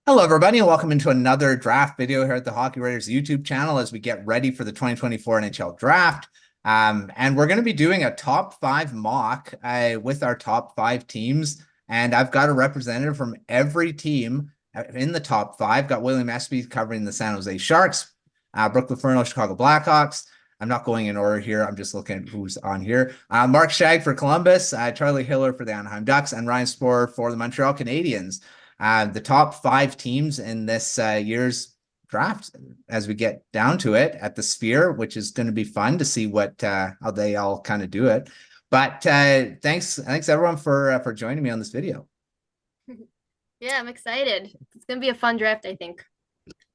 Hello, everybody, and welcome into another draft video here at the Hockey Writers YouTube channel as we get ready for the 2024 NHL Draft. And we're going to be doing a top 5 mock with our top 5 teams. And I've got a representative from every team in the top 5. Got William Espy covering the San Jose Sharks, Brooke LoFurno, Chicago Blackhawks. I'm not going in order here. I'm just looking at who's on here. Mark Scheig for Columbus, Charlie Hiller for the Anaheim Ducks, and Ryan Szporer for the Montreal Canadiens. The top 5 teams in this year's draft as we get down to it at the Sphere, which is going to be fun to see what how they all kind of do it. But thanks everyone for joining me on this video. Yeah, I'm excited. It's going to be a fun draft, I think.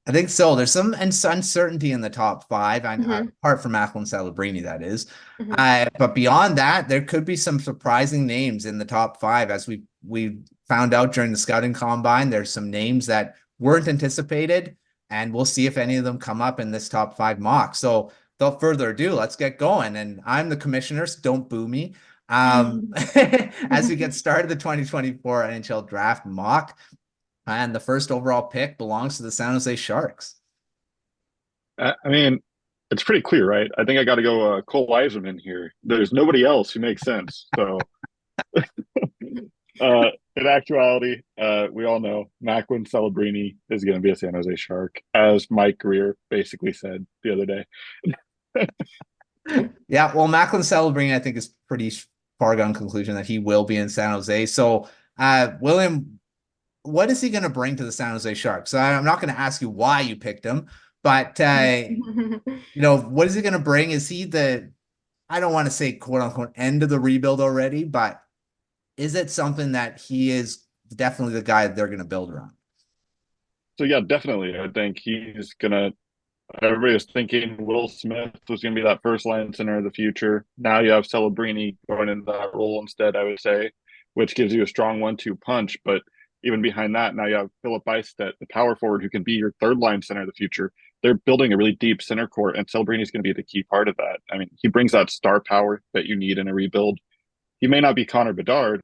I think so. There's some uncertainty in the top 5, apart from Macklin Celebrini, that is. But beyond that, there could be some surprising names in the top 5. As we found out during the scouting combine, there's some names that weren't anticipated, and we'll see if any of them come up in this top 5 mock. So without further ado, let's get going. And I'm the commissioner, so don't boo me. As we get started the 2024 NHL Draft mock. And the first overall pick belongs to the San Jose Sharks. I mean, it's pretty clear, right? I think I got to go Cole Eiserman here. There's nobody else who makes sense. So, in actuality, we all know Macklin Celebrini is going to be a San Jose Shark, as Mike Greer basically said the other day. Yeah, well, Macklin Celebrini, I think, is pretty far gone conclusion that he will be in San Jose. So, William, what is he going to bring to the San Jose Sharks? So I'm not going to ask you why you picked him, but what is he going to bring? Is he I don't want to say quote unquote end of the rebuild already, but is it something that he is definitely the guy that they're going to build around? So yeah, definitely. I think he's gonna. Everybody was thinking Will Smith was going to be that first line center of the future. Now you have Celebrini going into that role instead, I would say, which gives you a strong 1-2 punch, but even behind that, now you have Philip Bystedt, the power forward who can be your third line center of the future. They're building a really deep center court, and Celebrini is going to be the key part of that. I mean, he brings that star power that you need in a rebuild. He may not be Connor Bedard,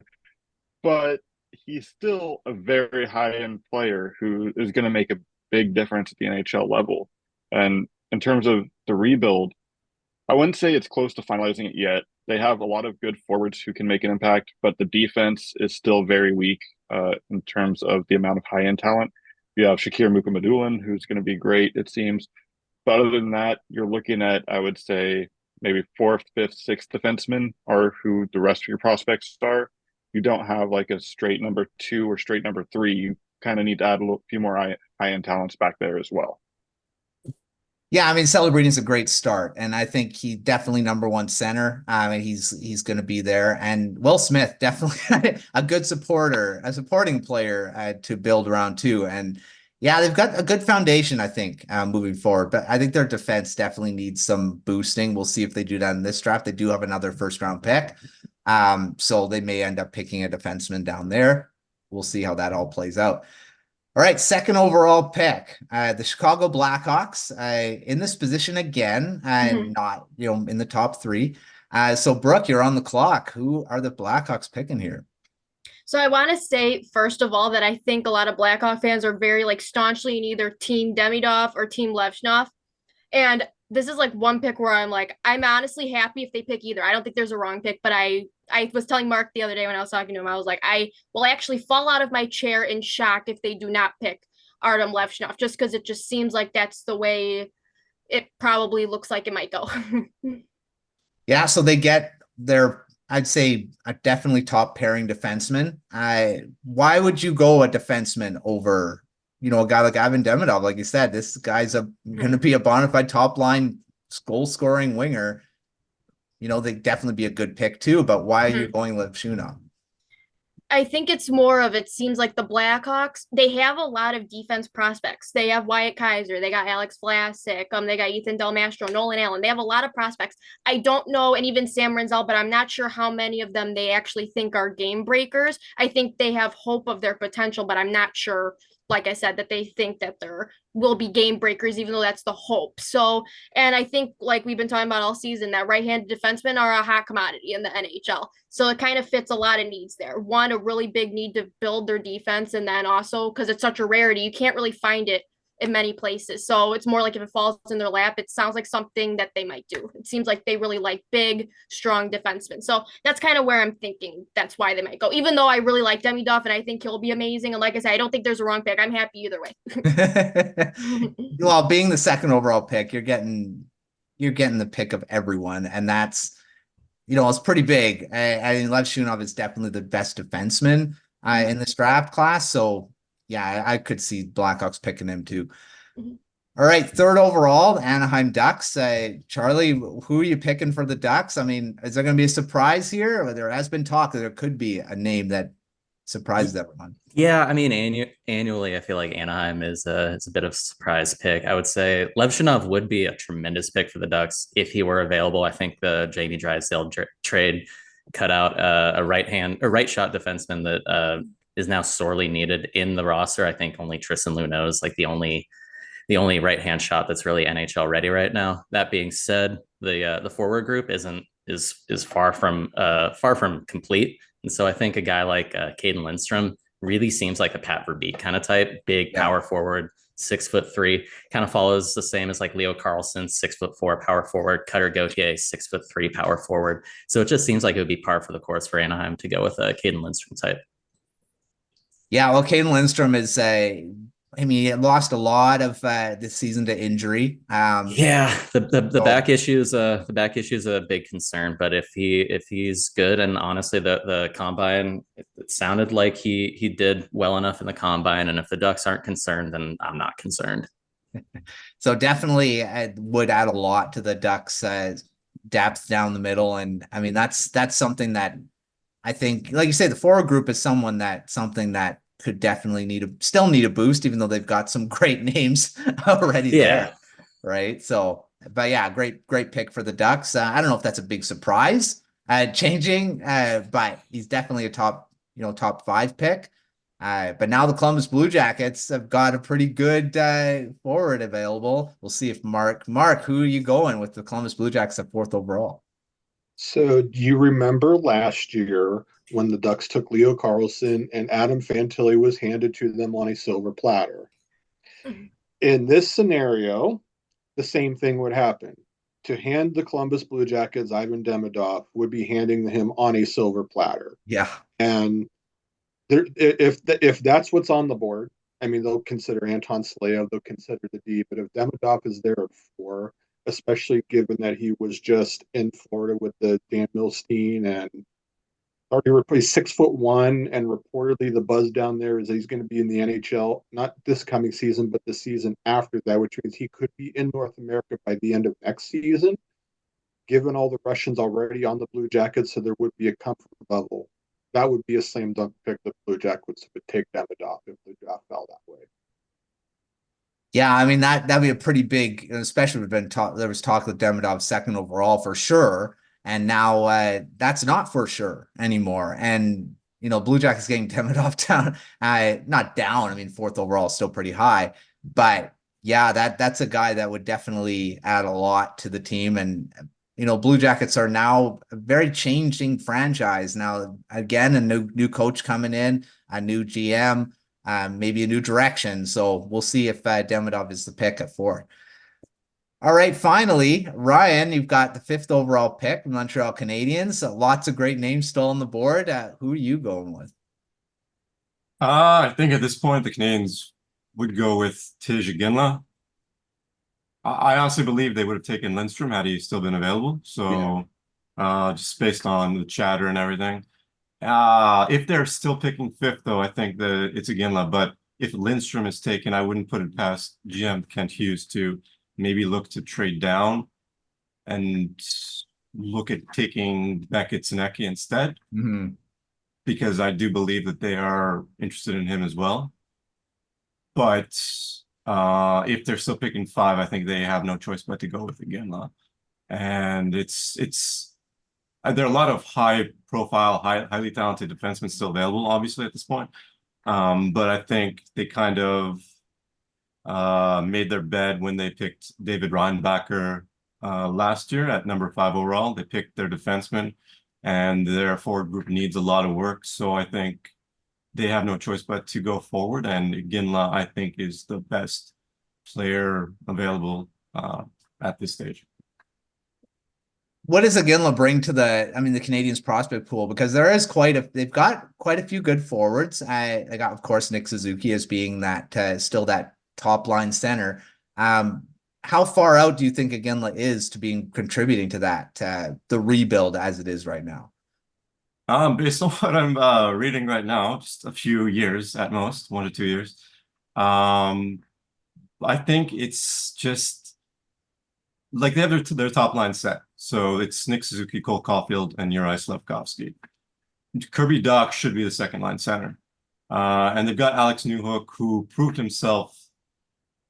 but he's still a very high-end player who is going to make a big difference at the NHL level. And in terms of the rebuild, I wouldn't say it's close to finalizing it yet. They have a lot of good forwards who can make an impact, but the defense is still very weak in terms of the amount of high-end talent. You have Shakir Mukhamadullin, who's going to be great, it seems. But other than that, you're looking at, I would say, maybe 4th, 5th, 6th defensemen are who the rest of your prospects are. You don't have like a straight number 2 or straight number 3. You kind of need to add a few more high-end talents back there as well. Yeah, I mean, Celebrini is a great start, and I think he definitely number 1 center. I mean, he's going to be there, and Will Smith definitely a good supporter, a supporting player to build around too. And yeah, they've got a good foundation, I think, moving forward. But I think their defense definitely needs some boosting. We'll see if they do that in this draft. They do have another first-round pick, so they may end up picking a defenseman down there. We'll see how that all plays out. All right, second overall pick, the Chicago Blackhawks in this position again, not in the top 3. So Brooke, you're on the clock. Who are the Blackhawks picking here? So I want to say, first of all, that I think a lot of Blackhawk fans are very staunchly in either Team Demidov or Team Levshunov. And this is one pick where I'm honestly happy if they pick either. I don't think there's a wrong pick, but I was telling Mark the other day when I was talking to him, I was like, I will actually fall out of my chair in shock if they do not pick Artem Levshunov, just because it just seems like that's the way it probably looks like it might go. Yeah, so they get their, I'd say, a definitely top pairing defenseman. Why would you go a defenseman over a guy like Ivan Demidov? Like you said, this guy's going to be a bona fide top line goal scoring winger. They'd definitely be a good pick too, but why are you going Levshunov? I think it's more of, it seems like the Blackhawks, they have a lot of defense prospects. They have Wyatt Kaiser, they got Alex Vlasic, they got Ethan Del Mastro, Nolan Allen. They have a lot of prospects. I don't know, and even Sam Renzel, but I'm not sure how many of them they actually think are game breakers. I think they have hope of their potential, but I'm not sure like I said, that they think that there will be game breakers, even though that's the hope. So, and I think like we've been talking about all season, that right-handed defensemen are a hot commodity in the NHL. So it kind of fits a lot of needs there. One, a really big need to build their defense, and then also because it's such a rarity, you can't really find it in many places. So it's more like if it falls in their lap, it sounds like something that they might do. It seems like they really like big, strong defensemen. So that's kind of where I'm thinking that's why they might go. Even though I really like Demi Duff and I think he'll be amazing. And like I said, I don't think there's a wrong pick. I'm happy either way. Well, being the second overall pick, you're getting the pick of everyone, and that's, it's pretty big. I mean, Lev Shunov is definitely the best defenseman in this draft class. So yeah, I could see Blackhawks picking him too. Mhm. All right, third overall, Anaheim Ducks. Charlie, who are you picking for the Ducks? I mean, is there going to be a surprise here? Or there has been talk that there could be a name that surprises everyone. Yeah, I mean, annually, I feel like Anaheim is a bit of a surprise pick. I would say Lev Shunov would be a tremendous pick for the Ducks if he were available. I think the Jamie Drysdale trade cut out a right shot defenseman that is now sorely needed in the roster. I think only Tristan Luneau is like the only right-hand shot that's really NHL ready right now. That being said, the forward group is far from complete. And so I think a guy like Caden Lindstrom really seems like a Pat Verbeek kind of type, big power forward, 6'3", kind of follows the same as like Leo Carlson, 6'4" power forward, Cutter Gauthier, 6'3" power forward. So it just seems like it would be par for the course for Anaheim to go with a Caden Lindstrom type. Yeah, well, Caden Lindstrom is he lost a lot of this season to injury. The back issue is a big concern. But if he's good, and honestly, the combine, it sounded like he did well enough in the combine. And if the Ducks aren't concerned, then I'm not concerned. So definitely would add a lot to the Ducks' depth down the middle. And I mean, that's something that I think, like you say, the forward group is something that could definitely still need a boost, even though they've got some great names already there. Right. So, but yeah, great pick for the Ducks. I don't know if that's a big surprise changing, but he's definitely a top 5 pick. But now the Columbus Blue Jackets have got a pretty good forward available. We'll see if Mark, who are you going with the Columbus Blue Jackets at 4th overall? So do you remember last year when the Ducks took Leo Carlson and Adam Fantilli was handed to them on a silver platter? In this scenario, the same thing would happen. To hand the Columbus Blue Jackets Ivan Demidov would be handing him on a silver platter. Yeah. And if that's what's on the board, I mean, they'll consider Anton Sleo, they'll consider the D, but if Demidov is there at 4, especially given that he was just in Florida with the Dan Milstein and already replaced 6'1", and reportedly the buzz down there is that he's going to be in the NHL, not this coming season, but the season after that, which means he could be in North America by the end of next season. Given all the Russians already on the Blue Jackets, so there would be a comfort level. That would be a slam dunk pick. The Blue Jackets would take Demidov if the draft fell that way. Yeah, I mean that'd be a pretty big, especially there was talk of Demidov 2nd overall for sure, and now that's not for sure anymore. And Blue Jackets getting Demidov down, not down. I mean 4th overall is still pretty high, but yeah, that's a guy that would definitely add a lot to the team. And Blue Jackets are now a very changing franchise now. Again, a new coach coming in, a new GM. Maybe a new direction. So we'll see if Demidov is the pick at 4. All right, finally, Ryan, you've got the 5th overall pick, Montreal Canadiens. Lots of great names still on the board. Who are you going with? I think at this point, the Canadiens would go with Tij Ginla. I honestly believe they would have taken Lindstrom had he still been available. So just based on the chatter and everything. If they're still picking 5th, though, I think that it's Ginla. But if Lindstrom is taken, I wouldn't put it past GM Kent Hughes to maybe look to trade down and look at taking Beckett Sinecki instead. Mm-hmm. Because I do believe that they are interested in him as well. But if they're still picking 5, I think they have no choice but to go with Ginla. And there are a lot of high-profile, highly talented defensemen still available, obviously, at this point. But I think they kind of made their bed when they picked David Reinbacher last year at number 5 overall. They picked their defenseman, and their forward group needs a lot of work. So I think they have no choice but to go forward. And Ginla, I think, is the best player available at this stage. What does Iginla bring to the Canadiens prospect pool? Because they've got quite a few good forwards. They got, of course, Nick Suzuki as being that still that top line center. How far out do you think Iginla is to being contributing to that, the rebuild as it is right now? Based on what I'm reading right now, just a few years at most, 1 to 2 years. I think it's just like they have their top line set. So it's Nick Suzuki, Cole Caulfield, and Juraj Slafkovsky. Kirby Dach should be the second line center. And they've got Alex Newhook, who proved himself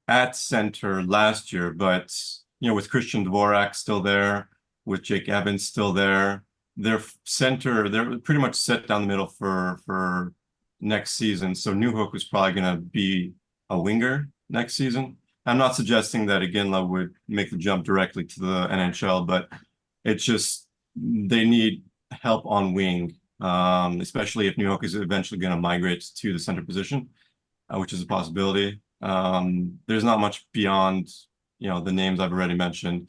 at center last year, but with Christian Dvorak still there, with Jake Evans still there, their center, they're pretty much set down the middle for next season. So Newhook is probably going to be a winger next season. I'm not suggesting that Iginla would make the jump directly to the NHL, but it's just they need help on wing, especially if Newhook is eventually going to migrate to the center position, which is a possibility. There's not much beyond, the names I've already mentioned.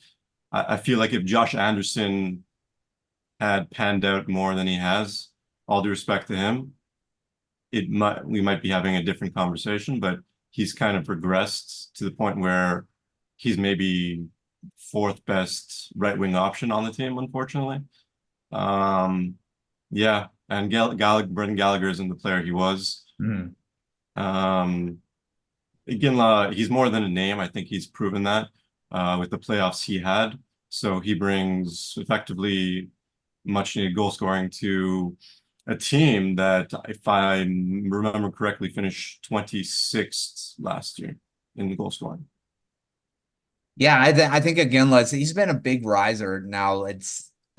I feel like if Josh Anderson had panned out more than he has, all due respect to him, we might be having a different conversation, but he's kind of regressed to the point where he's maybe 4th best right wing option on the team, unfortunately. Yeah, and Brendan Gallagher isn't the player he was. Again, he's more than a name. I think he's proven that with the playoffs he had. So he brings effectively much needed goal scoring to a team that, if I remember correctly, finished 26th last year in the goal scoring. Yeah, I think Iginla, he's been a big riser now. I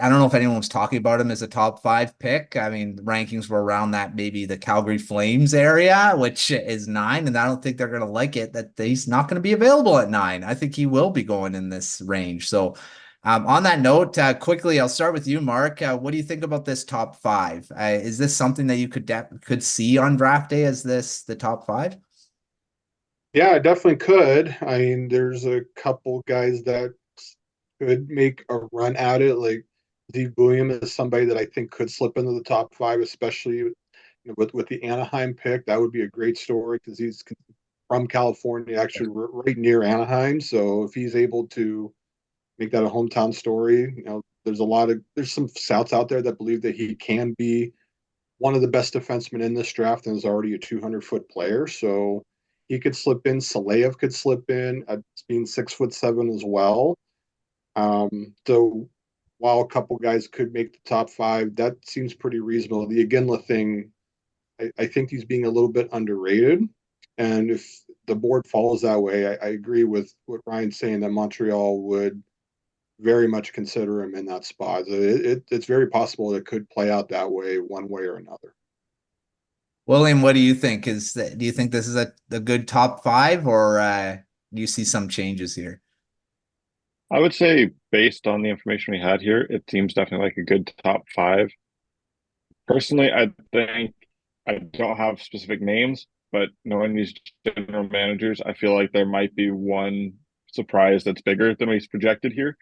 don't know if anyone was talking about him as a top 5 pick. I mean, the rankings were around that, maybe the Calgary Flames area, which is 9, and I don't think they're going to like it that he's not going to be available at 9. I think he will be going in this range. So on that note, quickly, I'll start with you, Mark. What do you think about this top 5? Is this something that you could see on draft day as the top 5? Yeah, I definitely could. I mean, there's a couple guys that could make a run at it. Like Steve William is somebody that I think could slip into the top 5, especially with the Anaheim pick. That would be a great story because he's from California, actually right near Anaheim. So if he's able to make that a hometown story, there's some scouts out there that believe that he can be one of the best defensemen in this draft and is already a 200-foot player. So he could slip in. Saleyev could slip in, being 6'7" as well. So while a couple guys could make the top 5, that seems pretty reasonable. The Iginla thing, I think he's being a little bit underrated. And if the board follows that way, I agree with what Ryan's saying that Montreal would very much consider him in that spot. It's very possible it could play out that way, one way or another. William, what do you think? Do you think this is a good top 5, or do you see some changes here? I would say, based on the information we had here, it seems definitely like a good top 5. Personally, I think I don't have specific names, but knowing these general managers, I feel like there might be one surprise that's bigger than we've projected here.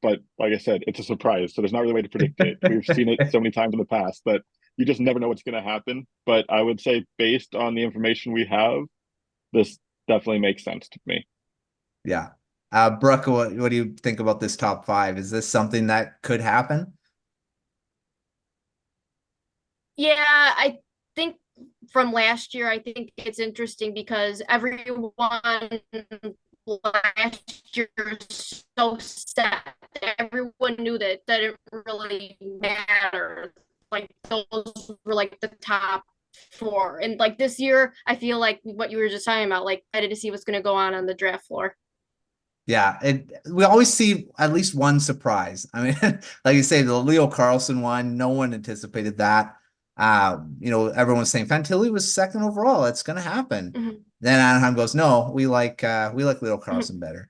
But like I said, it's a surprise, so there's not really a way to predict it. We've seen it so many times in the past that you just never know what's going to happen. But I would say, based on the information we have, this definitely makes sense to me. Yeah. Brooke, what do you think about this top 5? Is this something that could happen? Yeah, I think from last year, I think it's interesting because everyone last year is so set. Everyone knew that didn't really matter. Like those were like the top 4. And like this year, I feel like what you were just talking about, like excited to see what's going to go on the draft floor. Yeah, we always see at least one surprise. I mean, like you say, the Leo Carlsson one, no one anticipated that. You know, everyone was saying Fantilli was second overall. It's going to happen. Mhm. Then Anaheim goes, no, we like Little Carlson better.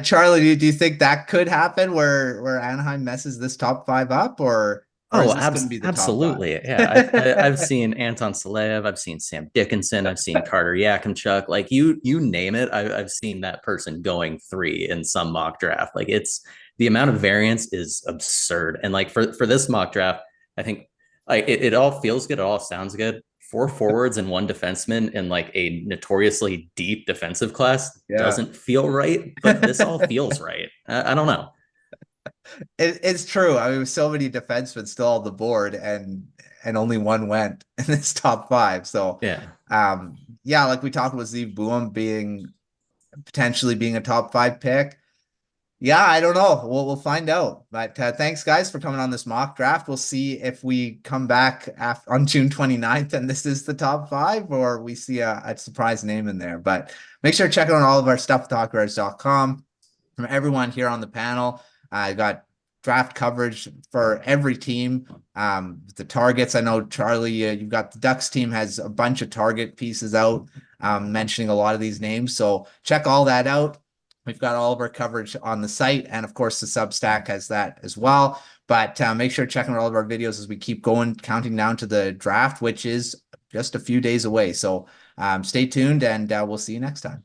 Charlie, do you think that could happen where Anaheim messes this top 5 up, or is this going to be the top 5? Absolutely. Yeah. I've seen Anton Saleyev, I've seen Sam Dickinson, I've seen Carter Yakimchuk. Like you name it, I've seen that person going 3 in some mock draft. Like it's the amount of variance is absurd. And like for this mock draft, I think like it all feels good, it all sounds good. 4 forwards and 1 defenseman in like a notoriously deep defensive class doesn't feel right, but this all feels right. I don't know. It's true. I mean, with so many defensemen still on the board, and only 1 went in this top 5. So yeah, like we talked about Zeev Boehm potentially being a top 5 pick. Yeah, I don't know. We'll find out. But thanks, guys, for coming on this mock draft. We'll see if we come back on June 29th and this is the top 5, or we see a surprise name in there. But make sure to check out all of our stuff at thehockeyriders.com. From everyone here on the panel, I got draft coverage for every team. The targets, I know, Charlie, you've got the Ducks team has a bunch of target pieces out, mentioning a lot of these names. So check all that out. We've got all of our coverage on the site, and of course the Substack has that as well. But make sure to check out all of our videos as we keep going, counting down to the draft, which is just a few days away. So stay tuned, and we'll see you next time.